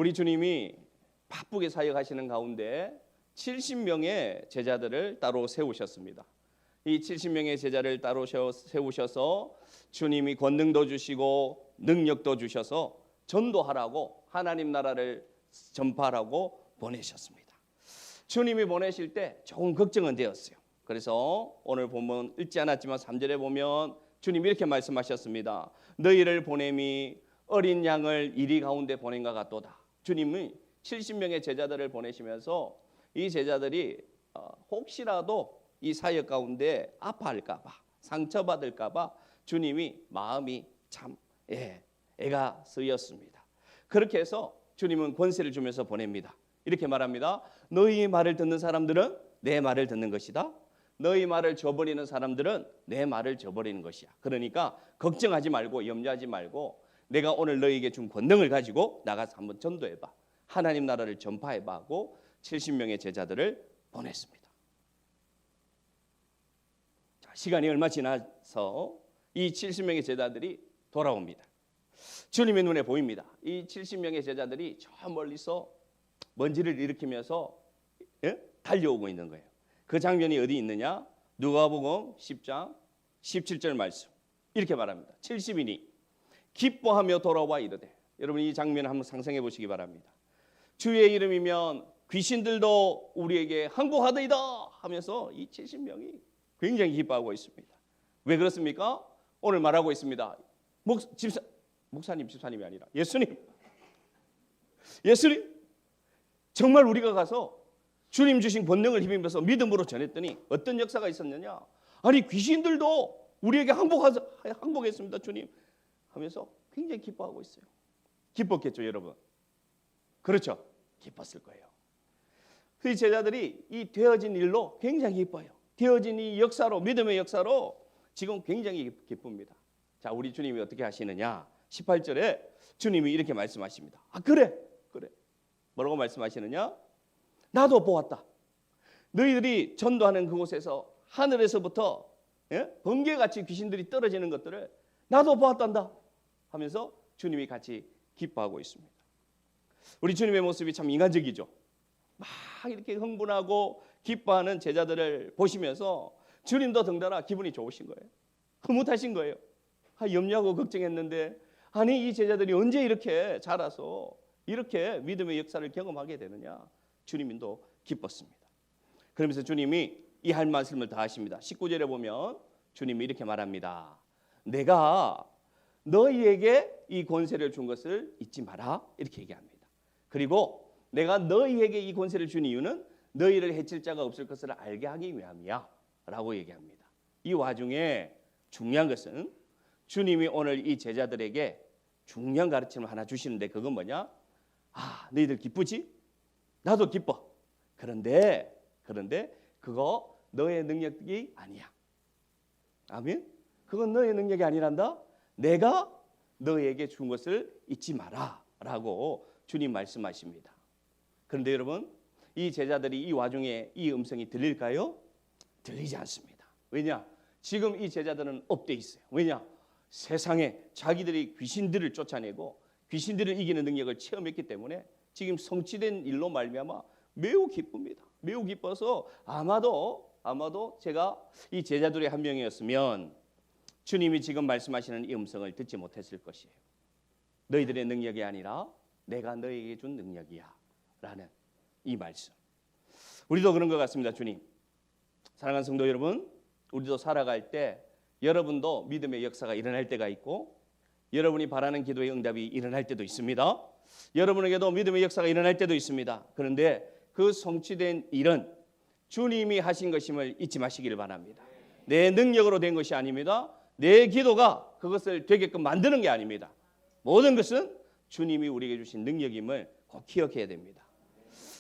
우리 주님이 바쁘게 사역하시는 가운데 70명의 제자들을 따로 세우셨습니다. 이 70명의 제자를 따로 세우셔서 주님이 권능도 주시고 능력도 주셔서 전도하라고, 하나님 나라를 전파하라고 보내셨습니다. 주님이 보내실 때 조금 걱정은 되었어요. 그래서 오늘 보면 읽지 않았지만 3절에 보면 주님이 이렇게 말씀하셨습니다. 너희를 보냄이 어린 양을 이리 가운데 보낸 것 같도다. 주님이 70명의 제자들을 보내시면서 이 제자들이 혹시라도 이 사역 가운데 아파할까 봐, 상처받을까 봐 주님이 마음이 참 애가 쓰였습니다. 그렇게 해서 주님은 권세를 주면서 보냅니다. 이렇게 말합니다. 너희 말을 듣는 사람들은 내 말을 듣는 것이다. 너희 말을 저버리는 사람들은 내 말을 저버리는 것이야. 그러니까 걱정하지 말고 염려하지 말고 내가 오늘 너희에게 준 권능을 가지고 나가서 한번 전도해봐. 하나님 나라를 전파해봐 하고 70명의 제자들을 보냈습니다. 자, 시간이 얼마 지나서 이 70명의 제자들이 돌아옵니다. 주님의 눈에 보입니다. 이 70명의 제자들이 저 멀리서 먼지를 일으키면서 달려오고 있는 거예요. 그 장면이 어디 있느냐? 누가복음 10장 17절 말씀 이렇게 말합니다. 70인이 기뻐하며 돌아와 이르되, 여러분 이 장면을 한번 상상해 보시기 바랍니다. 주의 이름이면 귀신들도 우리에게 항복하더이다 하면서 이 70명이 굉장히 기뻐하고 있습니다. 왜 그렇습니까? 오늘 말하고 있습니다. 목사님 집사님이 아니라 예수님 정말 우리가 가서 주님 주신 권능을 힘입어서 믿음으로 전했더니 어떤 역사가 있었느냐? 아니 귀신들도 우리에게 항복했습니다 주님 하면서 굉장히 기뻐하고 있어요. 기뻤겠죠 여러분? 그렇죠? 기뻤을 거예요. 그 제자들이 이 되어진 일로 굉장히 기뻐요. 되어진 이 역사로, 믿음의 역사로 지금 굉장히 기쁩니다. 자, 우리 주님이 어떻게 하시느냐? 18절에 주님이 이렇게 말씀하십니다. 그래. 뭐라고 말씀하시느냐? 나도 보았다. 너희들이 전도하는 그곳에서 하늘에서부터 번개같이 귀신들이 떨어지는 것들을 나도 보았단다 하면서 주님이 같이 기뻐하고 있습니다. 우리 주님의 모습이 참 인간적이죠. 막 이렇게 흥분하고 기뻐하는 제자들을 보시면서 주님도 덩달아 기분이 좋으신 거예요. 흐뭇하신 거예요. 염려하고 걱정했는데 아니 이 제자들이 언제 이렇게 자라서 이렇게 믿음의 역사를 경험하게 되느냐. 주님도 기뻤습니다. 그러면서 주님이 이 할 말씀을 다 하십니다. 19절에 보면 주님이 이렇게 말합니다. 내가 너희에게 이 권세를 준 것을 잊지 마라 이렇게 얘기합니다. 그리고 내가 너희에게 이 권세를 준 이유는 너희를 해칠 자가 없을 것을 알게 하기 위함이야 라고 얘기합니다. 이 와중에 중요한 것은 주님이 오늘 이 제자들에게 중요한 가르침을 하나 주시는데 그건 뭐냐? 너희들 기쁘지? 나도 기뻐. 그런데 그거 너의 능력이 아니야. 아멘? 그건 너의 능력이 아니란다. 내가 너에게 준 것을 잊지 마라 라고 주님 말씀하십니다. 그런데 여러분 이 제자들이 이 와중에 이 음성이 들릴까요? 들리지 않습니다. 왜냐? 지금 이 제자들은 업돼 있어요. 왜냐? 세상에 자기들이 귀신들을 쫓아내고 귀신들을 이기는 능력을 체험했기 때문에 지금 성취된 일로 말미암아 매우 기쁩니다. 매우 기뻐서 아마도 제가 이 제자들의 한 명이었으면 주님이 지금 말씀하시는 이 음성을 듣지 못했을 것이에요. 너희들의 능력이 아니라 내가 너희에게 준 능력이야 라는 이 말씀. 우리도 그런 것 같습니다. 주님, 사랑하는 성도 여러분, 우리도 살아갈 때 여러분도 믿음의 역사가 일어날 때가 있고 여러분이 바라는 기도의 응답이 일어날 때도 있습니다. 여러분에게도 믿음의 역사가 일어날 때도 있습니다. 그런데 그 성취된 일은 주님이 하신 것임을 잊지 마시기를 바랍니다. 내 능력으로 된 것이 아닙니다. 내 기도가 그것을 되게끔 만드는 게 아닙니다. 모든 것은 주님이 우리에게 주신 능력임을 꼭 기억해야 됩니다.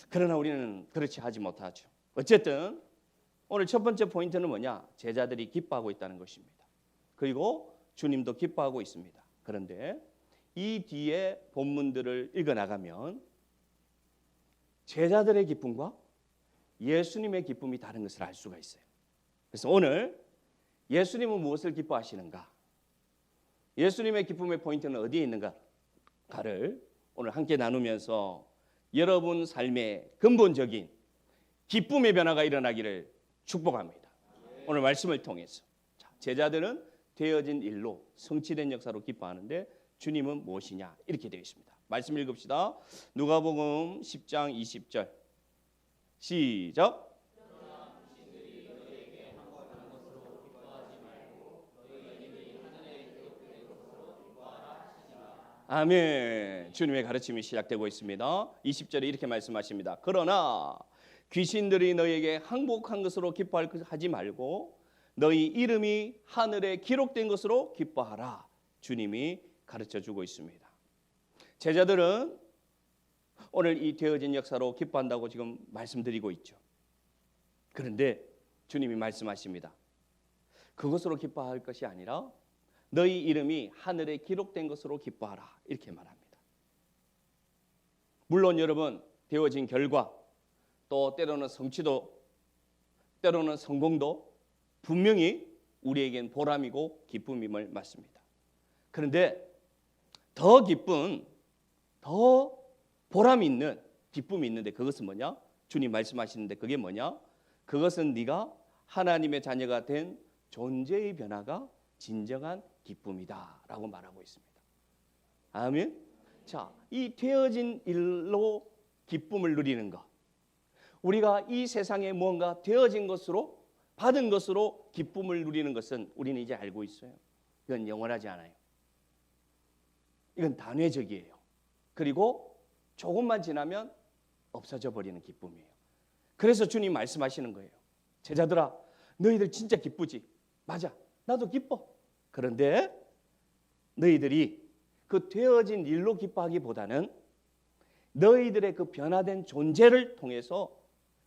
그러나 우리는 그렇지 하지 못하죠. 어쨌든 오늘 첫 번째 포인트는 뭐냐? 제자들이 기뻐하고 있다는 것입니다. 그리고 주님도 기뻐하고 있습니다. 그런데 이 뒤에 본문들을 읽어나가면 제자들의 기쁨과 예수님의 기쁨이 다른 것을 알 수가 있어요. 그래서 오늘 예수님은 무엇을 기뻐하시는가? 예수님의 기쁨의 포인트는 어디에 있는가를 오늘 함께 나누면서 여러분 삶의 근본적인 기쁨의 변화가 일어나기를 축복합니다. 오늘 말씀을 통해서 제자들은 되어진 일로 성취된 역사로 기뻐하는데 주님은 무엇이냐 이렇게 되어 있습니다. 말씀 읽읍시다. 누가복음 10장 20절 시작. 아멘. 주님의 가르침이 시작되고 있습니다. 20절에 이렇게 말씀하십니다. 그러나 귀신들이 너희에게 항복한 것으로 기뻐하지 말고 너희 이름이 하늘에 기록된 것으로 기뻐하라. 주님이 가르쳐주고 있습니다. 제자들은 오늘 이 되어진 역사로 기뻐한다고 지금 말씀드리고 있죠. 그런데 주님이 말씀하십니다. 그것으로 기뻐할 것이 아니라 너희 이름이 하늘에 기록된 것으로 기뻐하라. 이렇게 말합니다. 물론 여러분 되어진 결과 또 때로는 성취도 때로는 성공도 분명히 우리에겐 보람이고 기쁨임을 맞습니다. 그런데 더 기쁜 더 보람이 있는 기쁨이 있는데 그것은 뭐냐? 주님 말씀하시는데 그게 뭐냐? 그것은 네가 하나님의 자녀가 된 존재의 변화가 진정한 기쁨이다라고 말하고 있습니다. 아멘. 자, 이 되어진 일로 기쁨을 누리는 것, 우리가 이 세상에 뭔가 되어진 것으로 받은 것으로 기쁨을 누리는 것은 우리는 이제 알고 있어요. 이건 영원하지 않아요. 이건 단회적이에요. 그리고 조금만 지나면 없어져 버리는 기쁨이에요. 그래서 주님 말씀하시는 거예요. 제자들아, 너희들 진짜 기쁘지? 맞아, 나도 기뻐. 그런데 너희들이 그 되어진 일로 기뻐하기보다는 너희들의 그 변화된 존재를 통해서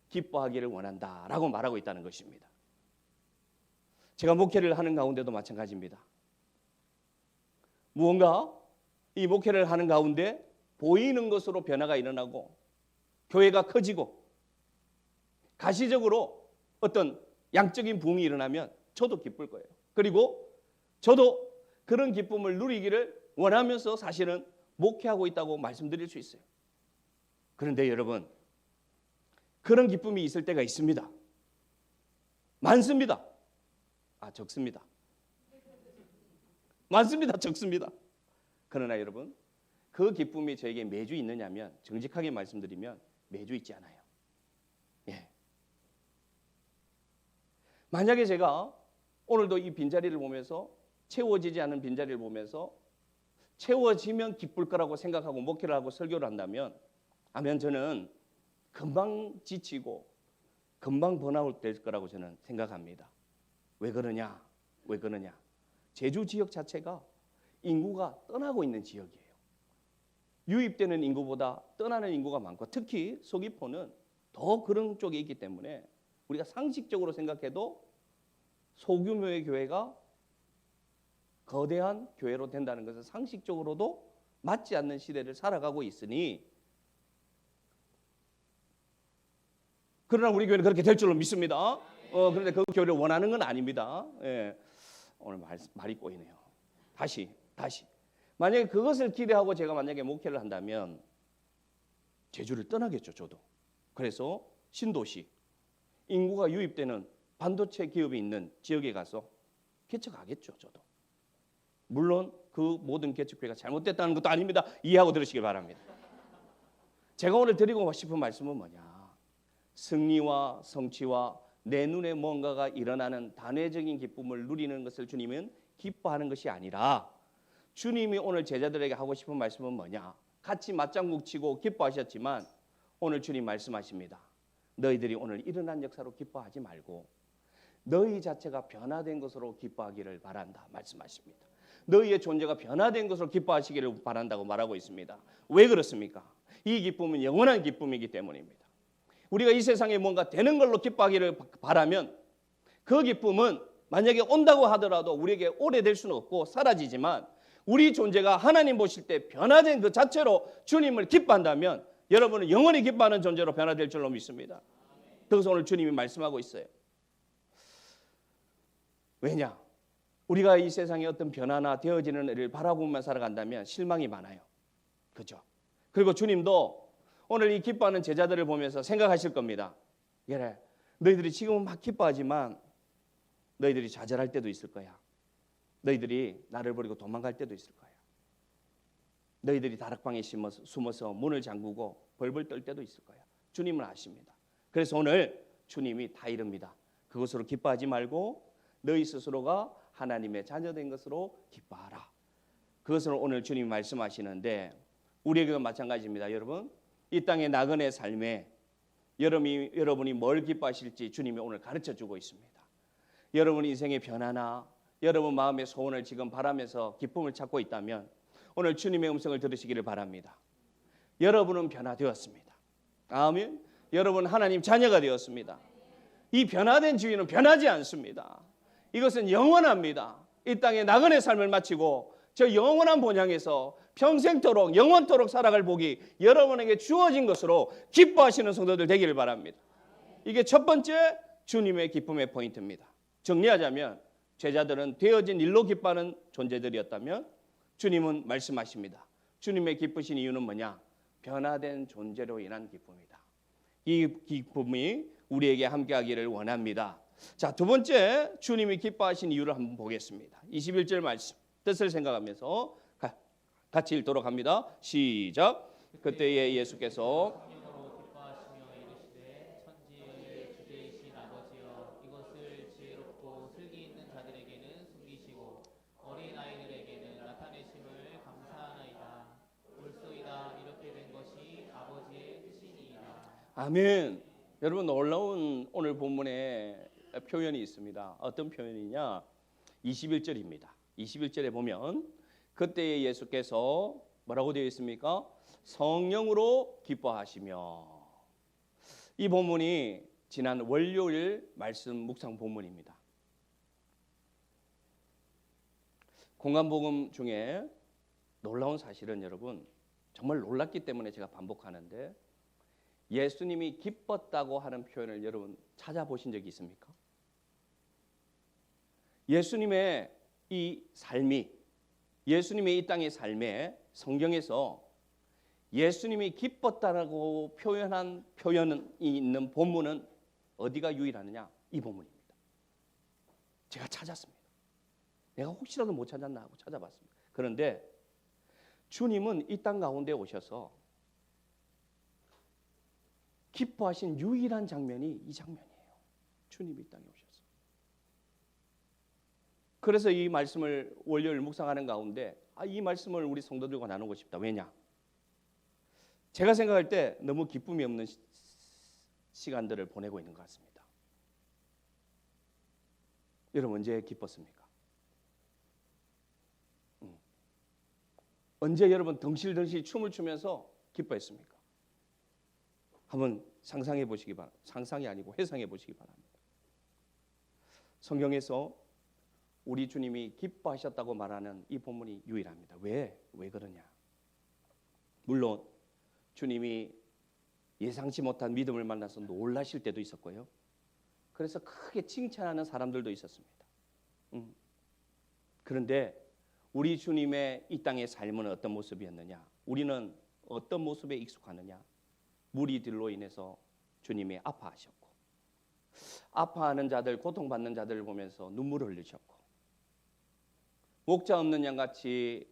기뻐하기를 원한다라고 말하고 있다는 것입니다. 제가 목회를 하는 가운데도 마찬가지입니다. 무언가 이 목회를 하는 가운데 보이는 것으로 변화가 일어나고 교회가 커지고 가시적으로 어떤 양적인 부흥이 일어나면 저도 기쁠 거예요. 그리고 저도 그런 기쁨을 누리기를 원하면서 사실은 목회하고 있다고 말씀드릴 수 있어요. 그런데 여러분, 그런 기쁨이 있을 때가 있습니다. 많습니다. 적습니다. 많습니다. 적습니다. 그러나 여러분, 그 기쁨이 저에게 매주 있느냐면 정직하게 말씀드리면 매주 있지 않아요. 예. 만약에 제가 오늘도 이 빈자리를 보면서 채워지지 않은 빈자리를 보면서 채워지면 기쁠 거라고 생각하고 목회를 하고 설교를 한다면 저는 금방 지치고 금방 번아웃 될 거라고 저는 생각합니다. 왜 그러냐? 제주 지역 자체가 인구가 떠나고 있는 지역이에요. 유입되는 인구보다 떠나는 인구가 많고 특히 서귀포는 더 그런 쪽에 있기 때문에 우리가 상식적으로 생각해도 소규모의 교회가 거대한 교회로 된다는 것은 상식적으로도 맞지 않는 시대를 살아가고 있으니, 그러나 우리 교회는 그렇게 될 줄로 믿습니다. 그런데 그 교회를 원하는 건 아닙니다. 예. 오늘 말이 꼬이네요. 다시. 만약에 그것을 기대하고 제가 만약에 목회를 한다면 제주를 떠나겠죠, 저도. 그래서 신도시, 인구가 유입되는 반도체 기업이 있는 지역에 가서 개척하겠죠, 저도. 물론 그 모든 개척교회가 잘못됐다는 것도 아닙니다. 이해하고 들으시길 바랍니다. 제가 오늘 드리고 싶은 말씀은 뭐냐? 승리와 성취와 내 눈에 뭔가가 일어나는 단회적인 기쁨을 누리는 것을 주님은 기뻐하는 것이 아니라, 주님이 오늘 제자들에게 하고 싶은 말씀은 뭐냐? 같이 맞장구 치고 기뻐하셨지만 오늘 주님 말씀하십니다. 너희들이 오늘 일어난 역사로 기뻐하지 말고 너희 자체가 변화된 것으로 기뻐하기를 바란다 말씀하십니다. 너희의 존재가 변화된 것으로 기뻐하시기를 바란다고 말하고 있습니다. 왜 그렇습니까? 이 기쁨은 영원한 기쁨이기 때문입니다. 우리가 이 세상에 뭔가 되는 걸로 기뻐하기를 바라면 그 기쁨은 만약에 온다고 하더라도 우리에게 오래될 수는 없고 사라지지만, 우리 존재가 하나님 보실 때 변화된 그 자체로 주님을 기뻐한다면 여러분은 영원히 기뻐하는 존재로 변화될 줄로 믿습니다. 그래서 오늘 주님이 말씀하고 있어요. 왜냐? 우리가 이 세상에 어떤 변화나 되어지는 일을 바라보며 살아간다면 실망이 많아요. 그죠? 그리고 주님도 오늘 이 기뻐하는 제자들을 보면서 생각하실 겁니다. 그래, 너희들이 지금은 막 기뻐하지만 너희들이 좌절할 때도 있을 거야. 너희들이 나를 버리고 도망갈 때도 있을 거야. 너희들이 다락방에 숨어서 문을 잠그고 벌벌 떨 때도 있을 거야. 주님은 아십니다. 그래서 오늘 주님이 다 이릅니다. 그것으로 기뻐하지 말고 너희 스스로가 하나님의 자녀된 것으로 기뻐하라. 그것을 오늘 주님이 말씀하시는데 우리에게도 마찬가지입니다. 여러분, 이 땅의 나그네 삶에 여러분이 뭘 기뻐하실지 주님이 오늘 가르쳐주고 있습니다. 여러분 인생의 변화나 여러분 마음의 소원을 지금 바라면서 기쁨을 찾고 있다면 오늘 주님의 음성을 들으시기를 바랍니다. 여러분은 변화되었습니다. 아멘. 여러분 하나님 자녀가 되었습니다. 이 변화된 주인은 변하지 않습니다. 이것은 영원합니다. 이 땅에 나그네 삶을 마치고 저 영원한 본향에서 평생토록 영원토록 살아갈 복이 여러분에게 주어진 것으로 기뻐하시는 성도들 되기를 바랍니다. 이게 첫 번째 주님의 기쁨의 포인트입니다. 정리하자면 제자들은 되어진 일로 기뻐하는 존재들이었다면 주님은 말씀하십니다. 주님의 기쁘신 이유는 뭐냐? 변화된 존재로 인한 기쁨이다. 이 기쁨이 우리에게 함께하기를 원합니다. 자, 두 번째 주님이 기뻐하신 이유를 한번 보겠습니다. 21절 말씀 뜻을 생각하면서 같이 읽도록 합니다. 시작. 그때에 예수께서 기뻐하시며 이르시되 천지의 주제이신 아버지여 이것을 지혜롭고 슬기 있는 자들에게는 숨기시고 어린 아이들에게는 나타내심을 감사하나이다. 옳소이다. 이렇게 된 것이 아버지의 뜻이니이다. 아멘. 여러분 놀라운 오늘 본문에 표현이 있습니다. 어떤 표현이냐? 21절입니다. 21절에 보면 그때에 예수께서 뭐라고 되어 있습니까? 성령으로 기뻐하시며. 이 본문이 지난 월요일 말씀 묵상 본문입니다. 공간복음 중에 놀라운 사실은 여러분 정말 놀랍기 때문에 제가 반복하는데 예수님이 기뻤다고 하는 표현을 여러분 찾아보신 적이 있습니까? 예수님의 이 삶이 예수님의 이 땅의 삶에 성경에서 예수님이 기뻤다라고 표현한 표현이 있는 본문은 어디가 유일하느냐? 이 본문입니다. 제가 찾았습니다. 내가 혹시라도 못 찾았나 하고 찾아봤습니다. 그런데 주님은 이 땅 가운데 오셔서 기뻐하신 유일한 장면이 이 장면이에요. 주님이 이 땅에 오셔서. 그래서 이 말씀을 월요일 묵상하는 가운데 이 말씀을 우리 성도들과 나누고 싶다. 왜냐? 제가 생각할 때 너무 기쁨이 없는 시간들을 보내고 있는 것 같습니다. 여러분 언제 기뻤습니까? 언제 여러분 덩실덩실 춤을 추면서 기뻐했습니까? 한번 상상해 보시기 바랍니다. 상상이 아니고 회상해 보시기 바랍니다. 성경에서 우리 주님이 기뻐하셨다고 말하는 이 본문이 유일합니다. 왜 그러냐? 물론 주님이 예상치 못한 믿음을 만나서 놀라실 때도 있었고요. 그래서 크게 칭찬하는 사람들도 있었습니다. 그런데 우리 주님의 이 땅의 삶은 어떤 모습이었느냐? 우리는 어떤 모습에 익숙하느냐? 무리들로 인해서 주님이 아파하셨고 아파하는 자들, 고통받는 자들을 보면서 눈물을 흘리셨고 목자 없는 양같이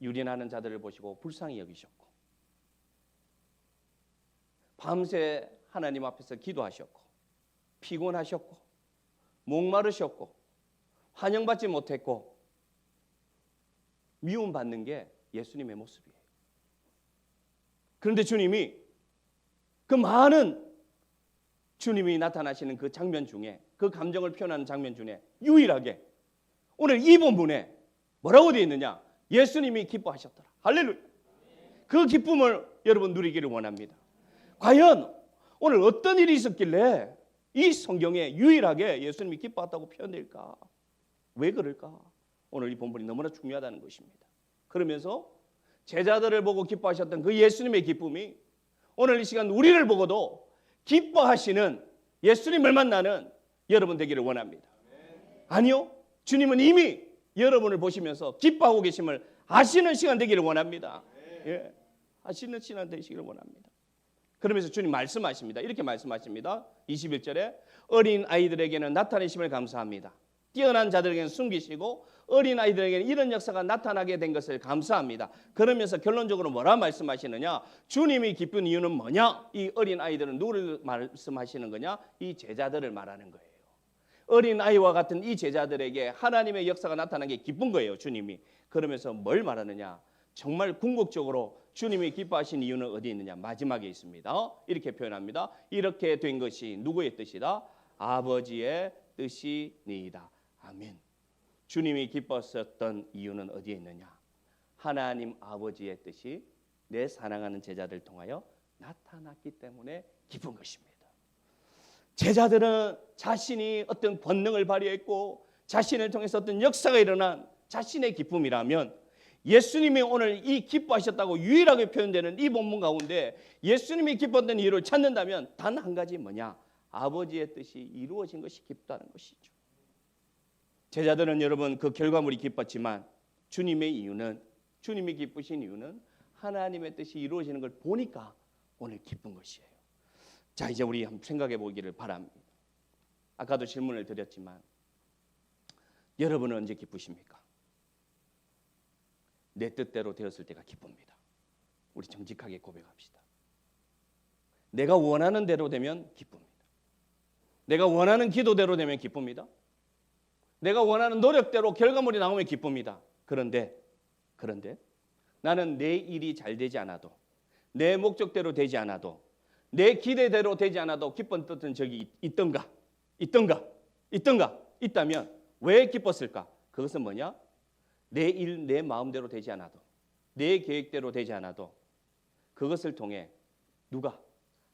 유린하는 자들을 보시고 불쌍히 여기셨고 밤새 하나님 앞에서 기도하셨고 피곤하셨고 목마르셨고 환영받지 못했고 미움받는 게 예수님의 모습이에요. 그런데 주님이 그 많은 주님이 나타나시는 그 장면 중에 그 감정을 표현하는 장면 중에 유일하게 오늘 이 본문에 뭐라고 되어 있느냐? 예수님이 기뻐하셨더라. 할렐루야. 그 기쁨을 여러분 누리기를 원합니다. 과연 오늘 어떤 일이 있었길래 이 성경에 유일하게 예수님이 기뻐했다고 표현될까? 왜 그럴까? 오늘 이 본문이 너무나 중요하다는 것입니다. 그러면서 제자들을 보고 기뻐하셨던 그 예수님의 기쁨이 오늘 이 시간 우리를 보고도 기뻐하시는 예수님을 만나는 여러분 되기를 원합니다. 아니요, 주님은 이미 여러분을 보시면서 기뻐하고 계심을 아시는 시간 되기를 원합니다. 예. 하시는 신앙 되시기를 원합니다. 그러면서 주님 말씀하십니다. 이렇게 말씀하십니다. 21절에 어린 아이들에게는 나타내심을 감사합니다. 뛰어난 자들에게는 숨기시고 어린 아이들에게는 이런 역사가 나타나게 된 것을 감사합니다. 그러면서 결론적으로 뭐라 말씀하시느냐? 주님이 기쁜 이유는 뭐냐? 이 어린 아이들은 누구를 말씀하시는 거냐? 이 제자들을 말하는 거예요. 어린 아이와 같은 이 제자들에게 하나님의 역사가 나타난 게 기쁜 거예요, 주님이. 그러면서 뭘 말하느냐? 정말 궁극적으로 주님이 기뻐하신 이유는 어디 있느냐? 마지막에 있습니다. 이렇게 표현합니다. 이렇게 된 것이 누구의 뜻이다? 아버지의 뜻이니이다. 아멘. 주님이 기뻤었던 이유는 어디에 있느냐? 하나님 아버지의 뜻이 내 사랑하는 제자들 통하여 나타났기 때문에 기쁜 것입니다. 제자들은 자신이 어떤 본능을 발휘했고 자신을 통해서 어떤 역사가 일어난 자신의 기쁨이라면 예수님이 오늘 이 기뻐하셨다고 유일하게 표현되는 이 본문 가운데 예수님이 기뻤던 이유를 찾는다면 단 한 가지 뭐냐? 아버지의 뜻이 이루어진 것이 기쁘다는 것이죠. 제자들은 여러분 그 결과물이 기뻤지만 주님이 기쁘신 이유는 하나님의 뜻이 이루어지는 걸 보니까 오늘 기쁜 것이에요. 자, 이제 우리 한번 생각해 보기를 바랍니다. 아까도 질문을 드렸지만 여러분은 언제 기쁘십니까? 내 뜻대로 되었을 때가 기쁩니다. 우리 정직하게 고백합시다. 내가 원하는 대로 되면 기쁩니다. 내가 원하는 기도대로 되면 기쁩니다. 내가 원하는 노력대로 결과물이 나오면 기쁩니다. 그런데 나는 내 일이 잘 되지 않아도 내 목적대로 되지 않아도 내 기대대로 되지 않아도 기뻤던 적이 있던가? 있다면 왜 기뻤을까? 그것은 뭐냐? 내 일, 내 마음대로 되지 않아도 내 계획대로 되지 않아도 그것을 통해 누가?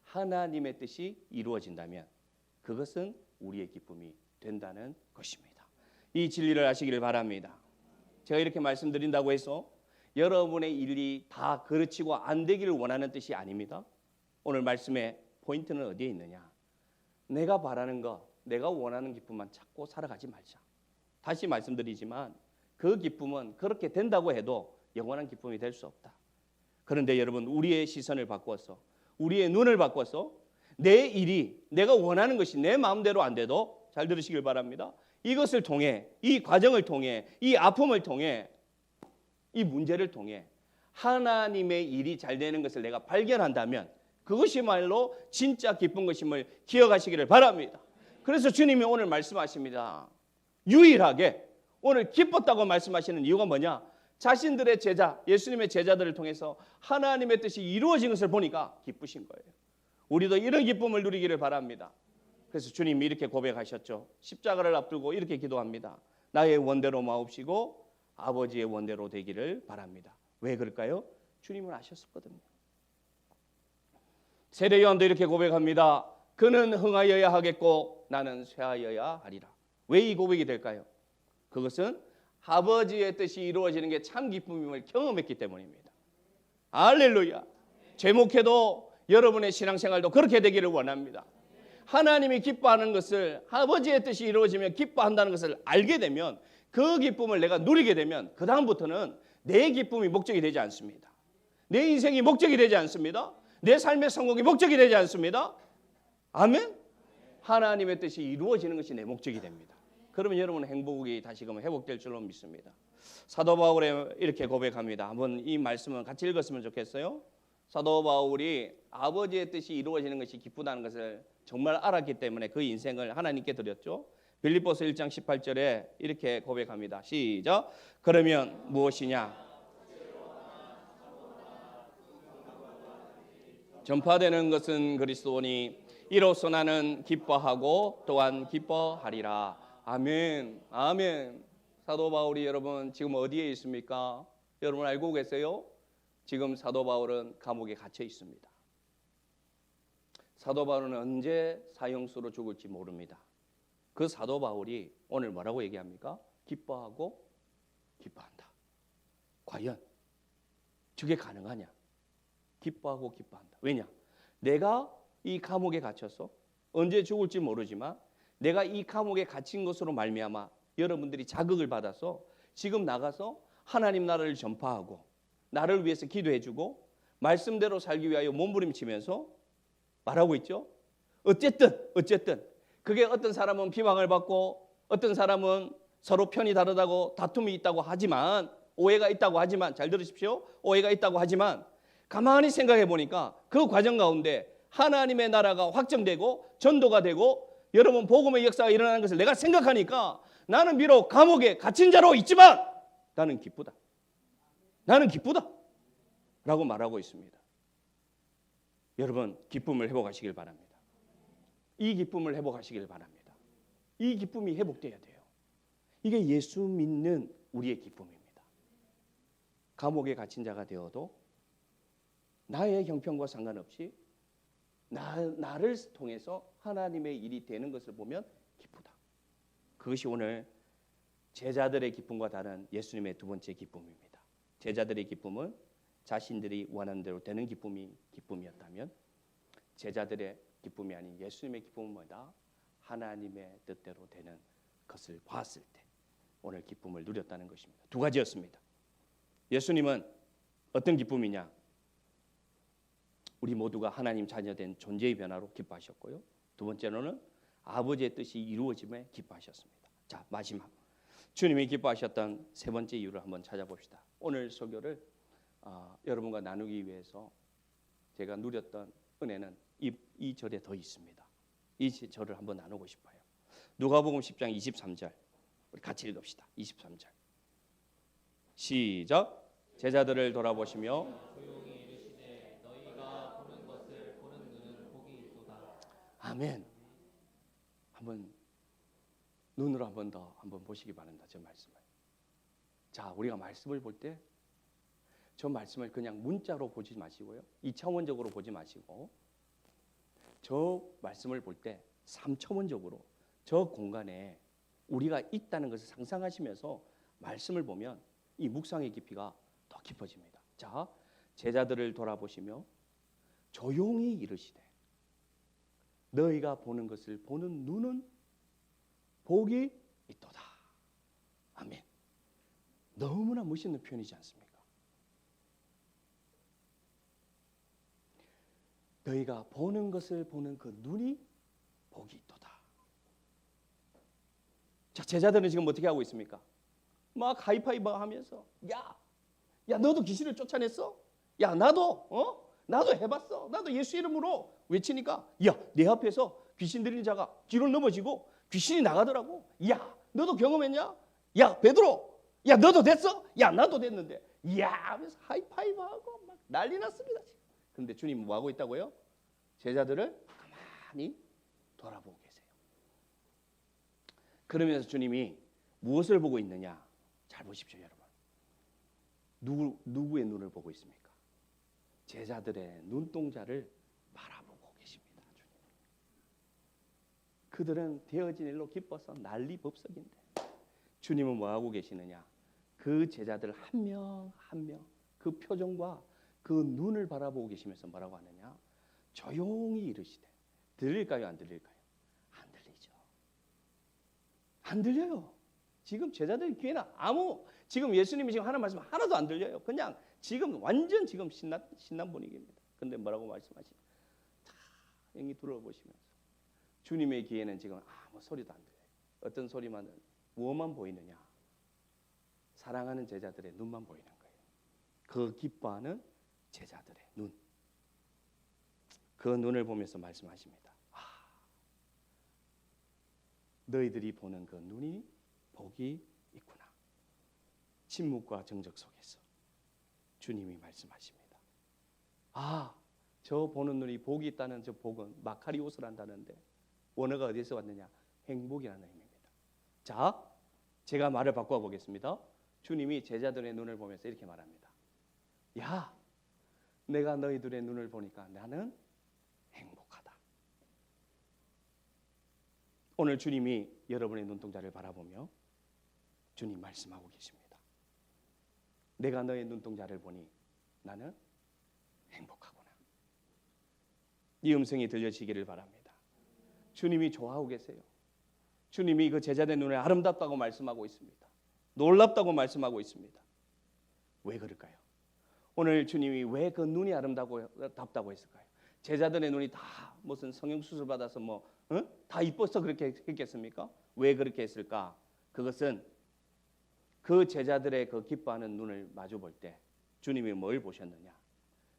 하나님의 뜻이 이루어진다면 그것은 우리의 기쁨이 된다는 것입니다. 이 진리를 아시기를 바랍니다. 제가 이렇게 말씀드린다고 해서 여러분의 일이 다 그르치고 안 되기를 원하는 뜻이 아닙니다. 오늘 말씀의 포인트는 어디에 있느냐? 내가 바라는 것, 내가 원하는 기쁨만 찾고 살아가지 말자. 다시 말씀드리지만 그 기쁨은 그렇게 된다고 해도 영원한 기쁨이 될 수 없다. 그런데 여러분 우리의 시선을 바꿔서 우리의 눈을 바꿔서 내 일이 내가 원하는 것이 내 마음대로 안 돼도 잘 들으시길 바랍니다. 이것을 통해 이 과정을 통해 이 아픔을 통해 이 문제를 통해 하나님의 일이 잘 되는 것을 내가 발견한다면 그것이말로 진짜 기쁜 것임을 기억하시기를 바랍니다. 그래서 주님이 오늘 말씀하십니다. 유일하게 오늘 기뻤다고 말씀하시는 이유가 뭐냐? 자신들의 제자, 예수님의 제자들을 통해서 하나님의 뜻이 이루어진 것을 보니까 기쁘신 거예요. 우리도 이런 기쁨을 누리기를 바랍니다. 그래서 주님이 이렇게 고백하셨죠. 십자가를 앞두고 이렇게 기도합니다. 나의 원대로 마옵시고 아버지의 원대로 되기를 바랍니다. 왜 그럴까요? 주님은 아셨었거든요. 세례 요한도 이렇게 고백합니다. 그는 흥하여야 하겠고 나는 쇠하여야 하리라. 왜 이 고백이 될까요? 그것은 아버지의 뜻이 이루어지는 게 참 기쁨임을 경험했기 때문입니다. 할렐루야. 제목해도 여러분의 신앙생활도 그렇게 되기를 원합니다. 하나님이 기뻐하는 것을 아버지의 뜻이 이루어지면 기뻐한다는 것을 알게 되면 그 기쁨을 내가 누리게 되면 그 다음부터는 내 기쁨이 목적이 되지 않습니다. 내 인생이 목적이 되지 않습니다. 내 삶의 성공이 목적이 되지 않습니다. 아멘. 하나님의 뜻이 이루어지는 것이 내 목적이 됩니다. 그러면 여러분의 행복이 다시금 회복될 줄로 믿습니다. 사도 바울이 이렇게 고백합니다. 한번 이 말씀은 같이 읽었으면 좋겠어요. 사도 바울이 아버지의 뜻이 이루어지는 것이 기쁘다는 것을 정말 알았기 때문에 그 인생을 하나님께 드렸죠. 빌립보서 1장 18절에 이렇게 고백합니다. 시작. 그러면 무엇이냐? 전파되는 것은 그리스도니 이로써 나는 기뻐하고 또한 기뻐하리라. 아멘. 아멘. 사도 바울이 여러분 지금 어디에 있습니까? 여러분 알고 계세요? 지금 사도 바울은 감옥에 갇혀 있습니다. 사도 바울은 언제 사형수로 죽을지 모릅니다. 그 사도 바울이 오늘 뭐라고 얘기합니까? 기뻐하고 기뻐한다. 과연 저게 가능하냐? 기뻐하고 기뻐한다. 왜냐? 내가 이 감옥에 갇혀서 언제 죽을지 모르지만 내가 이 감옥에 갇힌 것으로 말미암아 여러분들이 자극을 받아서 지금 나가서 하나님 나라를 전파하고 나를 위해서 기도해주고 말씀대로 살기 위하여 몸부림치면서 말하고 있죠. 어쨌든 그게 어떤 사람은 비방을 받고 어떤 사람은 서로 편이 다르다고 다툼이 있다고 하지만, 오해가 있다고 하지만, 잘 들으십시오. 오해가 있다고 하지만 가만히 생각해 보니까 그 과정 가운데 하나님의 나라가 확정되고 전도가 되고 여러분 복음의 역사가 일어나는 것을 내가 생각하니까 나는 비록 감옥에 갇힌 자로 있지만 나는 기쁘다. 나는 기쁘다. 라고 말하고 있습니다. 여러분 기쁨을 회복하시길 바랍니다. 이 기쁨을 회복하시길 바랍니다. 이 기쁨이 회복돼야 돼요. 이게 예수 믿는 우리의 기쁨입니다. 감옥에 갇힌 자가 되어도 나의 형편과 상관없이 나를 통해서 하나님의 일이 되는 것을 보면 기쁘다. 그것이 오늘 제자들의 기쁨과 다른 예수님의 두 번째 기쁨입니다. 제자들의 기쁨은 자신들이 원하는 대로 되는 기쁨이었다면, 제자들의 기쁨이 아닌 예수님의 기쁨은 뭐다? 하나님의 뜻대로 되는 것을 봤을 때 오늘 기쁨을 누렸다는 것입니다. 두 가지였습니다. 예수님은 어떤 기쁨이냐? 우리 모두가 하나님 자녀된 존재의 변화로 기뻐하셨고요. 두 번째로는 아버지의 뜻이 이루어짐에 기뻐하셨습니다. 자, 마지막 주님이 기뻐하셨던 세 번째 이유를 한번 찾아봅시다. 오늘 설교를 여러분과 나누기 위해서 제가 누렸던 은혜는 이 절에 더 있습니다. 이 절을 한번 나누고 싶어요. 누가복음 10장 23절 우리 같이 읽읍시다. 23절 시작. 제자들을 돌아보시며 조용히 이르시되 너희가 보는 것을 보는 눈은 복이 있도다. 아멘. 한번 눈으로 한번 더 한번 보시기 바랍니다. 저 말씀을. 자, 우리가 말씀을 볼 때 저 말씀을 그냥 문자로 보지 마시고요. 2차원적으로 보지 마시고 저 말씀을 볼 때 3차원적으로 저 공간에 우리가 있다는 것을 상상하시면서 말씀을 보면 이 묵상의 깊이가 더 깊어집니다. 자, 제자들을 돌아보시며 조용히 이르시되 너희가 보는 것을 보는 눈은 복이 있도다. 아멘. 너무나 멋있는 표현이지 않습니까? 너희가 보는 것을 보는 그 눈이 복이 있도다. 자, 제자들은 지금 어떻게 하고 있습니까? 막 하이파이브 하면서 야 너도 귀신을 쫓아냈어? 야 나도 해봤어. 나도 예수 이름으로 외치니까 야 내 앞에서 귀신 들린 자가 뒤로 넘어지고 귀신이 나가더라고. 야 너도 경험했냐? 야 베드로 야 너도 됐어? 야 나도 됐는데 야 하면서 하이파이브하고 막 난리 났습니다. 근데 주님 뭐 하고 있다고요? 제자들을 가만히 돌아보고 계세요. 그러면서 주님이 무엇을 보고 있느냐? 잘 보십시오, 여러분. 누구의 눈을 보고 있습니까? 제자들의 눈동자를 바라보고 계십니다. 주님. 그들은 되어진 일로 기뻐서 난리 법석인데 주님은 뭐 하고 계시느냐? 그 제자들 한 명 한 명 그 표정과 그 눈을 바라보고 계시면서 뭐라고 하느냐? 조용히 이르시되 들릴까요? 안 들릴까요? 안 들리죠. 안 들려요. 지금 제자들 귀에는 지금 예수님이 지금 하는 말씀 하나도 안 들려요. 그냥 지금 완전 지금 신난 분위기입니다. 근데 뭐라고 말씀하시냐? 다 여기 둘러보시면서 주님의 귀에는 지금 아무 소리도 안 들려요. 어떤 소리만은 무엇만 보이느냐? 사랑하는 제자들의 눈만 보이는 거예요. 그 기뻐하는 제자들의 눈. 그 눈을 보면서 말씀하십니다. 너희들이 보는 그 눈이 복이 있구나. 침묵과 정적 속에서 주님이 말씀하십니다. 저 보는 눈이 복이 있다는 저 복은 마카리오스란다는데 원어가 어디서 왔느냐? 행복이라는 의미입니다. 자, 제가 말을 바꿔 보겠습니다. 주님이 제자들의 눈을 보면서 이렇게 말합니다. 야, 내가 너희들의 눈을 보니까 나는 행복하다. 오늘 주님이 여러분의 눈동자를 바라보며 주님 말씀하고 계십니다. 내가 너의 눈동자를 보니 나는 행복하구나. 이 음성이 들려지기를 바랍니다. 주님이 좋아하고 계세요. 주님이 그 제자들의 눈에 아름답다고 말씀하고 있습니다. 놀랍다고 말씀하고 있습니다. 왜 그럴까요? 오늘 주님이 왜 그 눈이 아름답다고 했을까요? 제자들의 눈이 다 무슨 성형수술 받아서 다 이뻐서 그렇게 했겠습니까? 왜 그렇게 했을까? 그것은 그 제자들의 그 기뻐하는 눈을 마주 볼 때 주님이 뭘 보셨느냐?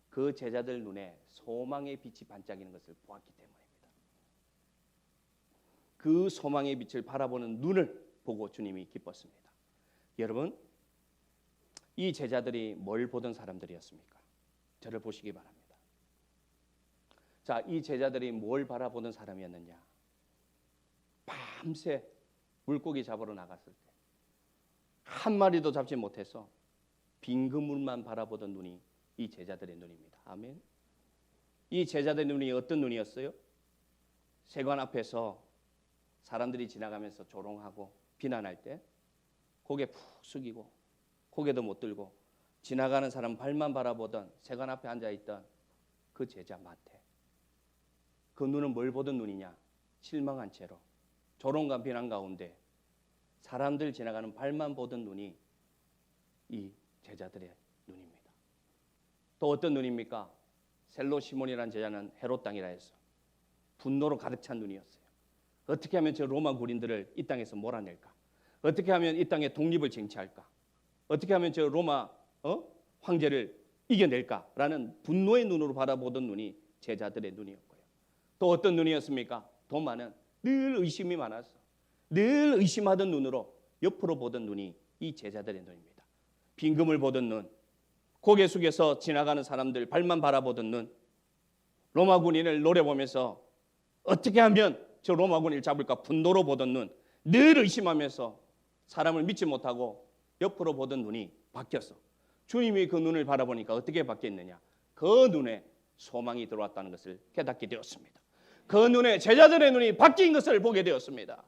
그 제자들 눈에 소망의 빛이 반짝이는 것을 보았기 때문입니다. 그 소망의 빛을 바라보는 눈을 보고 주님이 기뻤습니다. 여러분, 이 제자들이 뭘 보던 사람들이었습니까? 저를 보시기 바랍니다. 자, 이 제자들이 뭘 바라보는 사람이었느냐? 밤새 물고기 잡으러 나갔을 때 한 마리도 잡지 못해서 빈 그물만 바라보던 눈이 이 제자들의 눈입니다. 아멘. 이 제자들의 눈이 어떤 눈이었어요? 세관 앞에서 사람들이 지나가면서 조롱하고 비난할 때 고개 푹 숙이고 고개도 못 들고 지나가는 사람 발만 바라보던 세관 앞에 앉아있던 그 제자 마태. 그 눈은 뭘 보던 눈이냐? 실망한 채로 조롱과 비난 가운데 사람들 지나가는 발만 보던 눈이 이 제자들의 눈입니다. 또 어떤 눈입니까? 셀로 시몬이라는 제자는 헤롯 땅이라 해서 분노로 가득 찬 눈이었어요. 어떻게 하면 저 로마 군인들을 이 땅에서 몰아낼까? 어떻게 하면 이 땅의 독립을 쟁취할까? 어떻게 하면 저 로마 황제를 이겨낼까라는 분노의 눈으로 바라보던 눈이 제자들의 눈이었고요. 또 어떤 눈이었습니까? 도마는 늘 의심이 많아서 늘 의심하던 눈으로 옆으로 보던 눈이 이 제자들의 눈입니다. 빈금을 보던 눈, 고개 숙여서 지나가는 사람들 발만 바라보던 눈, 로마 군인을 노려보면서 어떻게 하면 저 로마 군인을 잡을까 분노로 보던 눈, 늘 의심하면서 사람을 믿지 못하고 옆으로 보던 눈이 바뀌었어. 주님이 그 눈을 바라보니까 어떻게 바뀌었느냐? 그 눈에 소망이 들어왔다는 것을 깨닫게 되었습니다. 그 눈에 제자들의 눈이 바뀐 것을 보게 되었습니다.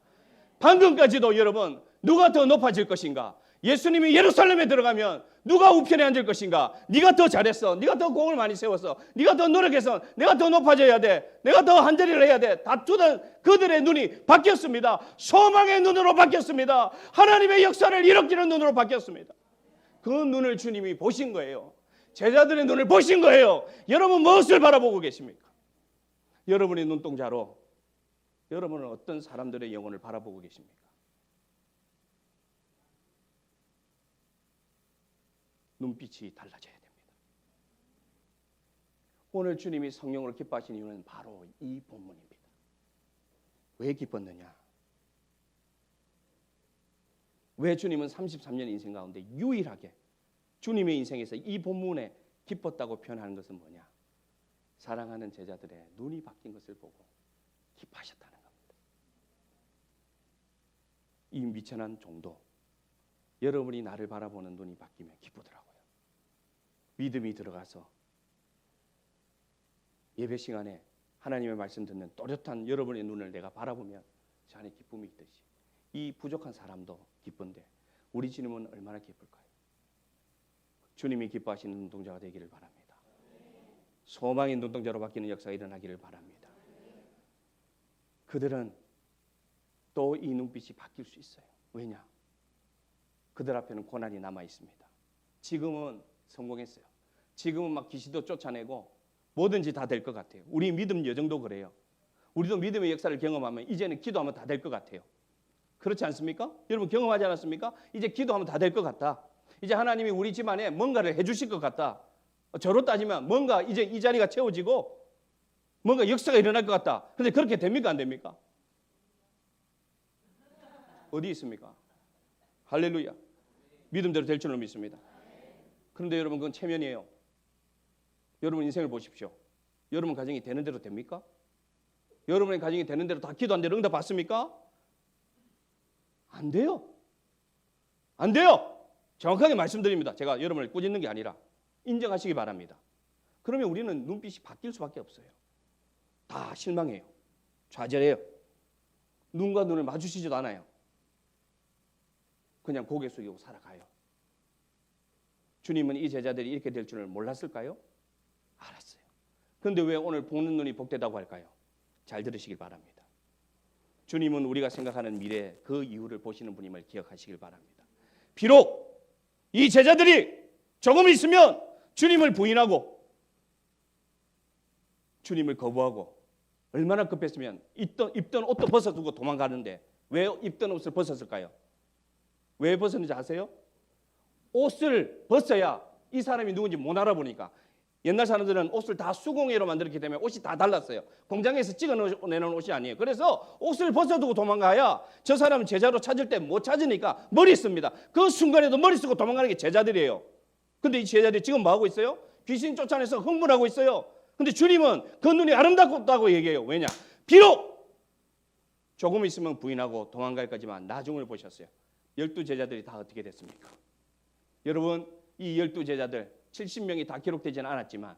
방금까지도 여러분, 누가 더 높아질 것인가? 예수님이 예루살렘에 들어가면 누가 우편에 앉을 것인가? 네가 더 잘했어. 네가 더 공을 많이 세웠어. 네가 더 노력해서 내가 더 높아져야 돼. 내가 더 한자리를 해야 돼. 다투던 그들의 눈이 바뀌었습니다. 소망의 눈으로 바뀌었습니다. 하나님의 역사를 일으키는 눈으로 바뀌었습니다. 그 눈을 주님이 보신 거예요. 제자들의 눈을 보신 거예요. 여러분 무엇을 바라보고 계십니까? 여러분의 눈동자로 여러분은 어떤 사람들의 영혼을 바라보고 계십니까? 눈빛이 달라져야 됩니다. 오늘 주님이 성령으로 기뻐하신 이유는 바로 이 본문입니다. 왜 기뻤느냐? 왜 주님은 33년 인생 가운데 유일하게 주님의 인생에서 이 본문에 기뻤다고 표현하는 것은 뭐냐? 사랑하는 제자들의 눈이 바뀐 것을 보고 기뻐하셨다는 겁니다. 이 미천한 종도 여러분이 나를 바라보는 눈이 바뀌면 기쁘더라고요. 믿음이 들어가서 예배 시간에 하나님의 말씀 듣는 또렷한 여러분의 눈을 내가 바라보면 저 안에 기쁨이 있듯이 이 부족한 사람도 기쁜데 우리 주님은 얼마나 기쁠까요? 주님이 기뻐하시는 눈동자가 되기를 바랍니다. 소망의 눈동자로 바뀌는 역사가 일어나기를 바랍니다. 그들은 또 이 눈빛이 바뀔 수 있어요. 왜냐? 그들 앞에는 고난이 남아 있습니다. 지금은 성공했어요. 지금은 막 귀신도 쫓아내고 뭐든지 다 될 것 같아요. 우리 믿음 여정도 그래요. 우리도 믿음의 역사를 경험하면 이제는 기도하면 다 될 것 같아요. 그렇지 않습니까? 여러분 경험하지 않았습니까? 이제 기도하면 다 될 것 같다. 이제 하나님이 우리 집안에 뭔가를 해주실 것 같다. 저로 따지면 뭔가 이제 이 자리가 채워지고 뭔가 역사가 일어날 것 같다. 그런데 그렇게 됩니까? 안 됩니까? 어디 있습니까? 할렐루야. 믿음대로 될 줄로 믿습니다. 그런데 여러분 그건 체면이에요. 여러분 인생을 보십시오. 여러분 가정이 되는 대로 됩니까? 여러분의 가정이 되는 대로 다 기도한 대로 응답 받습니까? 안 돼요. 안 돼요. 정확하게 말씀드립니다. 제가 여러분을 꾸짖는 게 아니라 인정하시기 바랍니다. 그러면 우리는 눈빛이 바뀔 수밖에 없어요. 다 실망해요. 좌절해요. 눈과 눈을 마주치지도 않아요. 그냥 고개 숙이고 살아가요. 주님은 이 제자들이 이렇게 될 줄을 몰랐을까요? 알았어요. 그런데 왜 오늘 보는 눈이 복되다고 할까요? 잘 들으시길 바랍니다. 주님은 우리가 생각하는 미래 그 이유를 보시는 분임을 기억하시길 바랍니다. 비록 이 제자들이 조금 있으면 주님을 부인하고 주님을 거부하고 얼마나 급했으면 입던 옷도 벗어두고 도망가는데 왜 입던 옷을 벗었을까요? 왜 벗었는지 아세요? 옷을 벗어야 이 사람이 누군지 못 알아보니까. 옛날 사람들은 옷을 다 수공예로 만들었기 때문에 옷이 다 달랐어요. 공장에서 찍어내는 옷이 아니에요. 그래서 옷을 벗어두고 도망가야 저 사람 제자로 찾을 때 못 찾으니까 머리 씁니다. 그 순간에도 머리 쓰고 도망가는 게 제자들이에요. 근데 이 제자들이 지금 뭐 하고 있어요? 귀신 쫓아내서 흥분하고 있어요. 근데 주님은 그 눈이 아름답다고 얘기해요. 왜냐? 비록 조금 있으면 부인하고 도망갈 거지만 나중을 보셨어요. 12제자들이 다 어떻게 됐습니까? 여러분, 이 12제자들 70명이 다 기록되지는 않았지만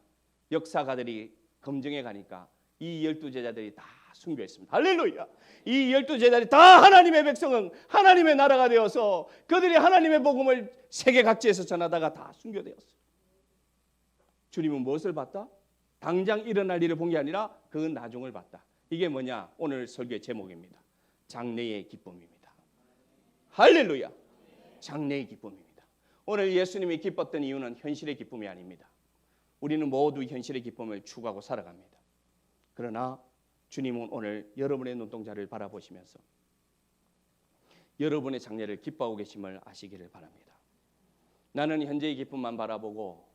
역사가들이 검증해 가니까 이 12제자들이 다 순교했습니다. 할렐루야. 이 12제자들이 다 하나님의 백성은 하나님의 나라가 되어서 그들이 하나님의 복음을 세계 각지에서 전하다가 다 순교되었어요. 주님은 무엇을 봤다? 당장 일어날 일을 본 게 아니라 그 나중을 봤다. 이게 뭐냐? 오늘 설교의 제목입니다. 장래의 기쁨입니다. 할렐루야. 장래의 기쁨입니다. 오늘 예수님이 기뻤던 이유는 현실의 기쁨이 아닙니다. 우리는 모두 현실의 기쁨을 추구하고 살아갑니다. 그러나 주님은 오늘 여러분의 눈동자를 바라보시면서 여러분의 장래를 기뻐하고 계심을 아시기를 바랍니다. 나는 현재의 기쁨만 바라보고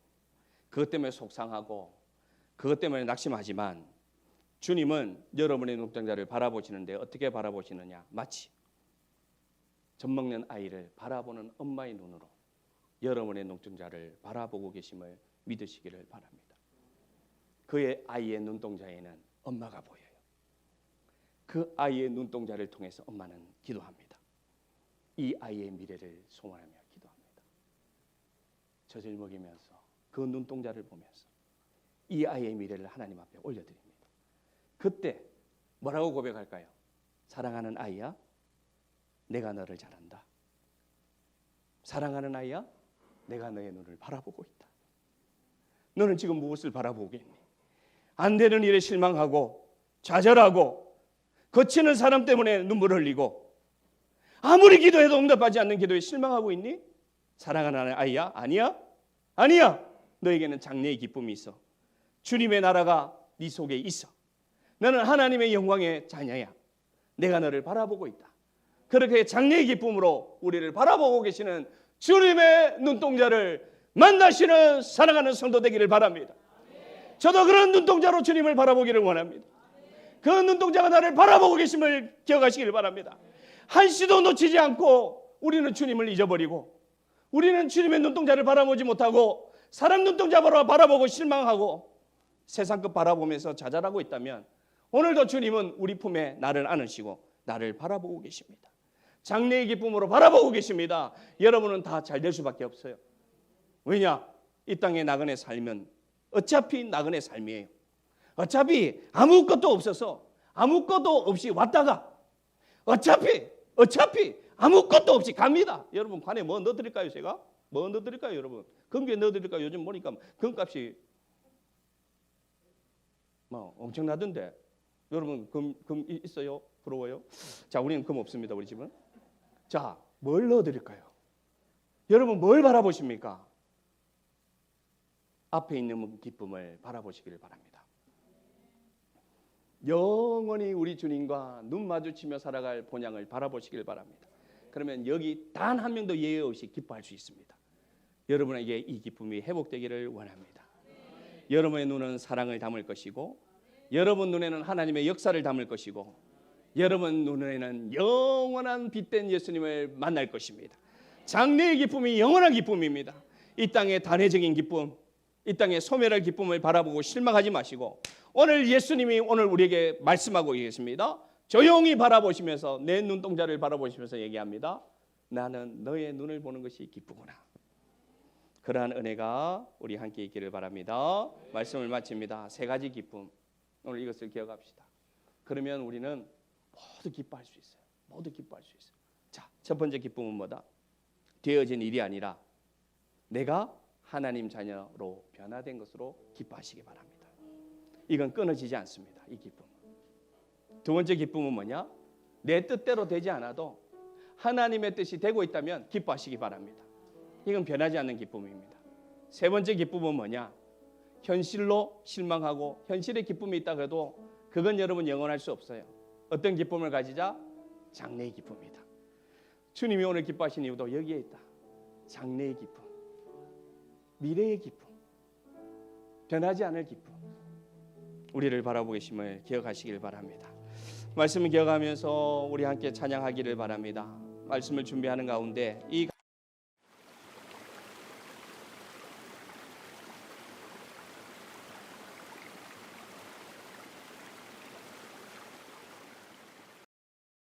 그것 때문에 속상하고 그것 때문에 낙심하지만 주님은 여러분의 눈동자를 바라보시는데 어떻게 바라보시느냐? 마치 젖 먹는 아이를 바라보는 엄마의 눈으로 여러분의 눈동자를 바라보고 계심을 믿으시기를 바랍니다. 그의 아이의 눈동자에는 엄마가 보여요. 그 아이의 눈동자를 통해서 엄마는 기도합니다. 이 아이의 미래를 소원하며 기도합니다. 젖을 먹이면서 그 눈동자를 보면서 이 아이의 미래를 하나님 앞에 올려드립니다. 그때 뭐라고 고백할까요? 사랑하는 아이야, 내가 너를 잘 안다. 사랑하는 아이야, 내가 너의 눈을 바라보고 있다. 너는 지금 무엇을 바라보고 있니? 안 되는 일에 실망하고 좌절하고 거치는 사람 때문에 눈물을 흘리고 아무리 기도해도 응답하지 않는 기도에 실망하고 있니? 사랑하는 아이야? 아니야? 아니야. 너에게는 장래의 기쁨이 있어. 주님의 나라가 네 속에 있어. 너는 하나님의 영광의 자녀야. 내가 너를 바라보고 있다. 그렇게 장래의 기쁨으로 우리를 바라보고 계시는 주님의 눈동자를 만나시는 사랑하는 성도 되기를 바랍니다. 저도 그런 눈동자로 주님을 바라보기를 원합니다. 그 눈동자가 나를 바라보고 계심을 기억하시기를 바랍니다. 한시도 놓치지 않고 우리는 주님을 잊어버리고 우리는 주님의 눈동자를 바라보지 못하고 사람 눈동자로 바라보고 실망하고 세상 것 바라보면서 좌절하고 있다면 오늘도 주님은 우리 품에 나를 안으시고 나를 바라보고 계십니다. 장래의 기쁨으로 바라보고 계십니다. 여러분은 다 잘 될 수밖에 없어요. 왜냐? 이 땅의 나그네 삶은 어차피 나그네 삶이에요. 어차피 아무것도 없어서 아무것도 없이 왔다가 어차피 아무것도 없이 갑니다. 여러분 관에 뭐 넣어드릴까요? 제가? 뭐 넣어드릴까요? 여러분 금괴 넣어드릴까요? 요즘 보니까 금값이 뭐 엄청나던데 여러분 금 있어요? 부러워요? 자, 우리는 금 없습니다. 우리 집은. 자, 뭘 넣어드릴까요? 여러분 뭘 바라보십니까? 앞에 있는 기쁨을 바라보시기를 바랍니다. 영원히 우리 주님과 눈 마주치며 살아갈 본향을 바라보시기를 바랍니다. 그러면 여기 단 한 명도 예외 없이 기뻐할 수 있습니다. 여러분에게 이 기쁨이 회복되기를 원합니다. 여러분의 눈은 사랑을 담을 것이고 여러분 눈에는 하나님의 역사를 담을 것이고 여러분 눈에는 영원한 빛된 예수님을 만날 것입니다. 장래의 기쁨이 영원한 기쁨입니다. 이 땅의 단회적인 기쁨, 이 땅의 소멸할 기쁨을 바라보고 실망하지 마시고 오늘 예수님이 오늘 우리에게 말씀하고 계십니다. 조용히 바라보시면서 내 눈동자를 바라보시면서 얘기합니다. 나는 너의 눈을 보는 것이 기쁘구나. 그러한 은혜가 우리 함께 있기를 바랍니다. 말씀을 마칩니다. 세 가지 기쁨. 오늘 이것을 기억합시다. 그러면 우리는 모두 기뻐할 수 있어요. 모두 기뻐할 수 있어요. 자, 첫 번째 기쁨은 뭐다? 되어진 일이 아니라 내가 하나님 자녀로 변화된 것으로 기뻐하시기 바랍니다. 이건 끊어지지 않습니다. 이 기쁨. 두 번째 기쁨은 뭐냐? 내 뜻대로 되지 않아도 하나님의 뜻이 되고 있다면 기뻐하시기 바랍니다. 이건 변하지 않는 기쁨입니다. 세 번째 기쁨은 뭐냐? 현실로 실망하고 현실의 기쁨이 있다 그래도 그건 여러분 영원할 수 없어요. 어떤 기쁨을 가지자? 장래의 기쁨이다. 주님이 오늘 기뻐하신 이유도 여기에 있다. 장래의 기쁨, 미래의 기쁨, 변하지 않을 기쁨. 우리를 바라보고 계심을 기억하시길 바랍니다. 말씀을 기억하면서 우리 함께 찬양하기를 바랍니다. 말씀을 준비하는 가운데 이